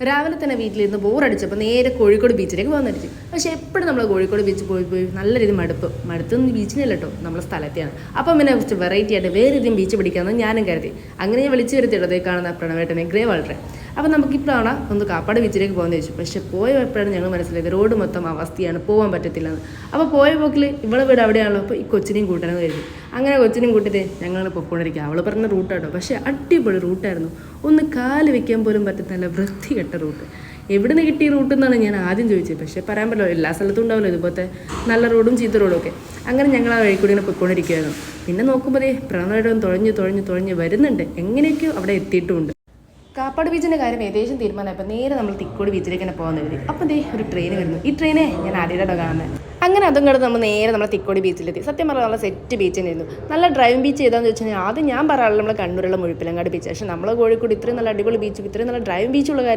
രാവിലെ തന്നെ വീട്ടിലിരുന്ന് ബോറടിച്ചപ്പോൾ നേരെ കോഴിക്കോട് ബീച്ചിലേക്ക് പോകാൻ അടിച്ചു. പക്ഷേ എപ്പോഴും നമ്മൾ കോഴിക്കോട് ബീച്ച് പോയി നല്ല രീതി മടുത്തൊന്നും ബീച്ചിനല്ല കേട്ടോ, നമ്മളെ സ്ഥലത്തെയാണ്. അപ്പം പിന്നെ കുറച്ച് വെറൈറ്റി ആയിട്ട് വേറെ രീതിയും ബീച്ച് പിടിക്കാമെന്ന് ഞാനും കരുതി. അങ്ങനെ ഞാൻ വിളിച്ചു വരുത്തിയിട്ടത് കാണുന്ന പ്രണവേട്ടനെ ഗ്രേ വളരെ. അപ്പം നമുക്കിപ്പോഴാണ് ഒന്ന് കാപ്പാട് ബീച്ചിലേക്ക് പോകാൻ ചോദിച്ചു. പക്ഷേ പോയപ്പോഴാണ് ഞങ്ങൾ മനസ്സിലായത് റോഡ് മൊത്തം അവസ്ഥയാണ്, പോകാൻ പറ്റത്തില്ലെന്ന്. അപ്പോൾ പോയ പോക്കിൽ ഇവളെ വീട് അവിടെയാണല്ലോ, അപ്പോൾ ഈ കൊച്ചിനെയും കൂട്ടാനെന്ന് കരുതി. അങ്ങനെ കൊച്ചിനെയും കൂട്ടിയിട്ട് ഞങ്ങൾ പൊക്കോണ്ടിരിക്കുക. അവൾ പറഞ്ഞ റൂട്ടാട്ടോ, പക്ഷേ അടിപൊളി റൂട്ടായിരുന്നു. ഒന്ന് കാല് വെക്കാൻ പോലും പറ്റുന്ന വൃത്തികെട്ട റൂട്ട്. എവിടെ നിന്ന് കിട്ടിയ റൂട്ട് എന്നാണ് ഞാൻ ആദ്യം ചോദിച്ചത്. പക്ഷേ പറയാൻ പറ്റില്ല, എല്ലാ സ്ഥലത്തും ഉണ്ടാവില്ല ഇതുപോലത്തെ നല്ല റോഡും ചീത്ത റോഡും ഒക്കെ. അങ്ങനെ ഞങ്ങൾ ആ വഴിക്കൂടി ഇങ്ങനെ പൊയ്ക്കൊണ്ടിരിക്കുകയായിരുന്നു. പിന്നെ നോക്കുമ്പോൾ പ്രണവേട്ടം തുഴഞ്ഞ് വരുന്നുണ്ട്. എങ്ങനെയൊക്കെയോ അവിടെ എത്തിയിട്ടുമുണ്ട്. കാപ്പാട് ബീച്ചിൻ്റെ കാര്യം ഏകദേശം തീരുമാനമായപ്പോൾ നേരെ നമ്മൾ തിക്കോട് ബീച്ചിലേക്ക് തന്നെ പോകാൻ കരുതി. അപ്പോൾ ദേ ഒരു ട്രെയിൻ വരുന്നു. ഈ ട്രെയിനെ ഞാൻ ആദ്യമായിട്ടോ കാണുന്നത്. അങ്ങനെ അതും കണ്ട് നമ്മൾ നേരെ നമ്മളെ തിക്കോടി ബീച്ചിലെത്തി. സത്യം പറഞ്ഞാൽ നല്ല സെറ്റ് ബീച്ച് തന്നെയായിരുന്നു. നല്ല ഡ്രൈവിംഗ് ബീച്ച് ചെയ്താന്ന് വെച്ച് കഴിഞ്ഞാൽ ആദ്യം ഞാൻ പറയാനുള്ള നമ്മളെ കണ്ണൂരുള്ള മുഴുപ്പിലങ്ങാട് ബീച്ച്. പക്ഷേ നമ്മളെ കോഴിക്കോട് ഇത്രയും നല്ല അടിപൊളി ബീച്ചും ഇത്രയും നല്ല ഡ്രൈവിംഗ് ബീച്ചുള്ള